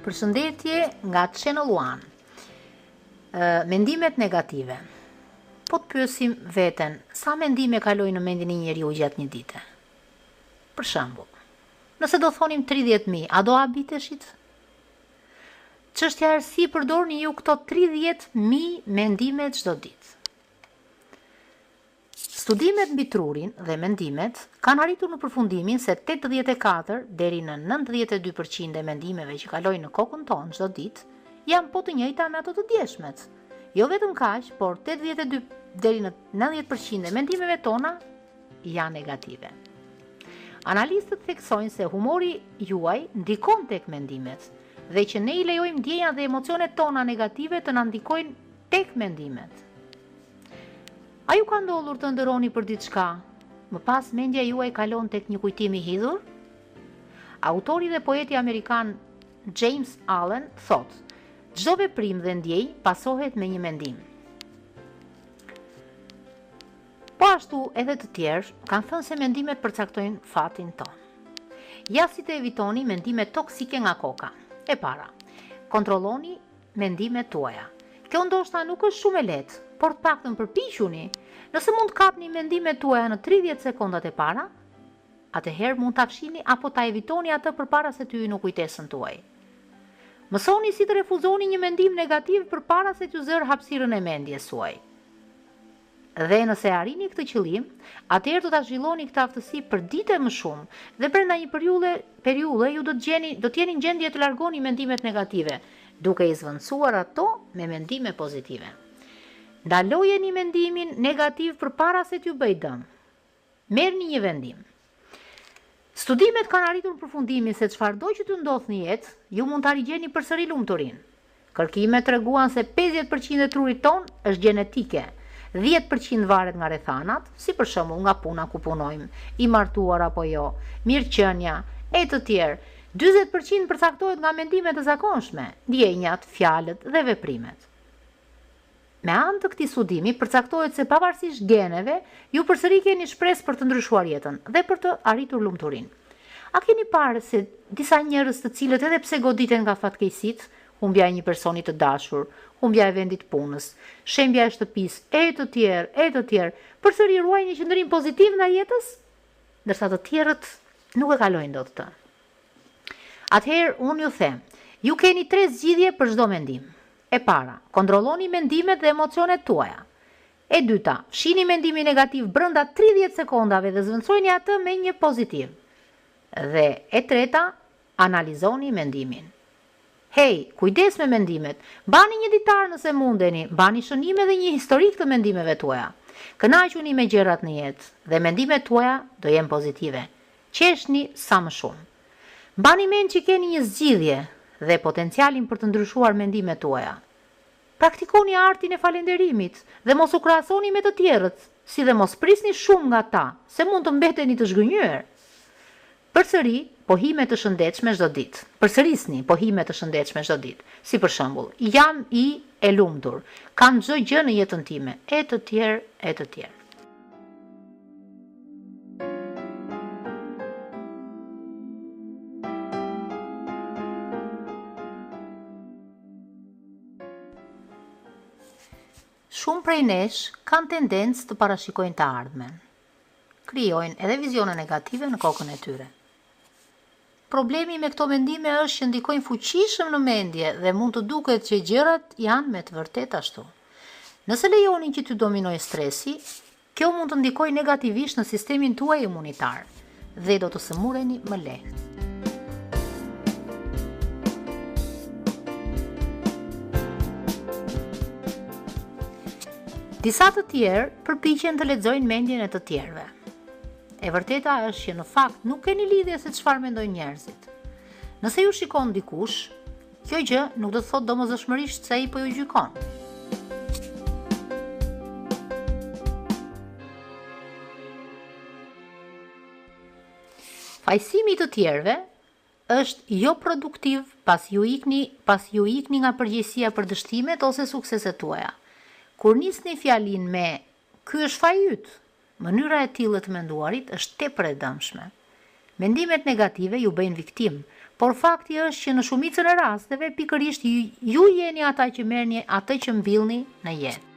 Përshëndetje nga Channel One. Mendimet negative. Po të pyesim veten, sa mendime kaloj në mendjen e njeriu gjatë një dite? Për shembull, nëse do thonim 30.000, a do habiteshit? Çështja është si përdorni ju këto 30.000 mendime çdo ditë. Studimet mbi trurin dhe mendimet kanë arritur në përfundimin se 84 deri në 92% e mendimeve që kalojnë në kokën tonë çdo ditë janë po të njëjta me ato të djeshmet. Jo vetëm kaq, por 82 deri në 90% e mendimeve tona janë negative. Analistët theksojnë se humori juaj ndikon tek mendimet dhe që ne i lejojmë ndjenjat dhe emocionet tona negative të na ndikojnë tek mendimet. A ju ka ndodhur të ndëroni për diçka, më pas mendja juaj kalon tek një kujtim i hidhur? Autori dhe poeti amerikan James Allen thot: çdo veprim dhe ndjenjë pasohet me një mendim. Po ashtu edhe të tjerë kanë thënë se mendimet përcaktojnë fatin tonë. Ja si të evitoni mendimet toksike nga koka. E para, kontrolloni mendimet tuaja. Kjo ndoshta nuk është shumë e lehtë, por të paktën përpiquni. Nëse mund të kapni mendimet tuaja në 30 sekondat e para, atëherë mund ta fshini apo ta evitoni atë përpara se t'ju në kujtesën tuaj. Mësoni si të refuzoni një mendim negativ përpara se t'ju zërë hapësirën e mendjes suaj. Dhe nëse arrini këtë qëllim, atëherë do ta zhvilloni këtë aftësi për dite më shumë dhe brenda një periudhe ju do të jeni në gjendje të largoni mendimet negative, duke i zvendësuar ato me mendime pozitive. Ndalojeni mendimin negativ përpara se t'ju bëjë dëm. Merrni një vendim. Studimet kanë arritur në përfundimin se çfarëdo që t'ju ndodh në jetë, ju mund ta rigjeni përsëri lumturinë. Kërkimet treguan se 50% e trurit ton është gjenetike. 10% varet nga rrethanat, si për shembull nga puna ku punojmë, i martuar apo jo, mirëqenia, e të tjerë. 40% përcaktohet nga mendimet e zakonshme, ndjenjat, fjalët dhe veprimet. Me anë të këtij studimi përcaktohet se pavarësisht geneve, ju përsëri keni shpresë për të ndryshuar jetën dhe për të arritur lumturinë. A keni parë se disa njerëz të cilët edhe pse goditen nga fatkeqësitë, humbja e një personi të dashur, humbja e vendit punës, shembja e shtëpisë, e të tjerë, përsëri ruajnë një qëndrim pozitiv ndaj jetës, ndërsa të tjerët nuk e kalojnë dot të. Atëherë unë ju them, ju keni 3 zgjidhje për çdo mendim. E para, kontrolloni mendimet dhe emocionet tuaja. E dyta, fshini mendimin negativ brenda 30 sekondave dhe zvendësojeni atë me një pozitiv. Dhe e treta, analizoni mendimin. Hej, kujdes me mendimet, bani një ditar nëse mundeni, bani shënime dhe një historik të mendimeve tuaja. Kënaquni me gjërat në jetë dhe mendimet tuaja do jenë pozitive. Qeshni sa më shumë. Bani mend që keni një zgjidhje dhe potencialin për të ndryshuar mendimet tuaja. Praktikoni artin e falënderimit dhe mos u krahasoni me të tjerët, si dhe mos prisni shumë nga ta, se mund të mbeteni të zhgënjur. Përsëri pohime të shëndetshme çdo ditë. Përsërisni pohime të shëndetshme çdo ditë. Si për shembull, jam i e lumtur, kam çdo gjë në jetën time, e të tjerë, e të tjerë. Shumë prej nesh kanë tendencë të parashikojnë të ardhmen. Krijojnë edhe vizione negative në kokën e tyre. Problemi me këto mendime është që ndikojnë fuqishëm në mendje dhe mund të duket që gjërat janë me të vërtetë ashtu. Nëse lejoni që t'ju dominojë stresi, kjo mund të ndikojë negativisht në sistemin tuaj imunitar dhe do të sëmureni më lehtë. Disa të tjerë përpiqen të lexojnë mendjen e të tjerëve. E vërteta është që në fakt nuk keni lidhje se çfarë mendojnë njerëzit. Nëse ju shikon dikush, kjo gjë nuk do të thotë domosdoshmërisht se ai po ju gjykon. Fajsimi i të tjerëve është jo produktiv pas ju ikni nga përgjegjësia për dështimet ose sukseset tuaja. Kur nisni fjalin me "ky është faji yt", mënyra e tillë të menduarit është tepër e dëmshme. Mendimet negative ju bëjnë viktim, por fakti është që në shumicën e rasteve pikërisht ju jeni ata që merrni atë që mbillni në jetë.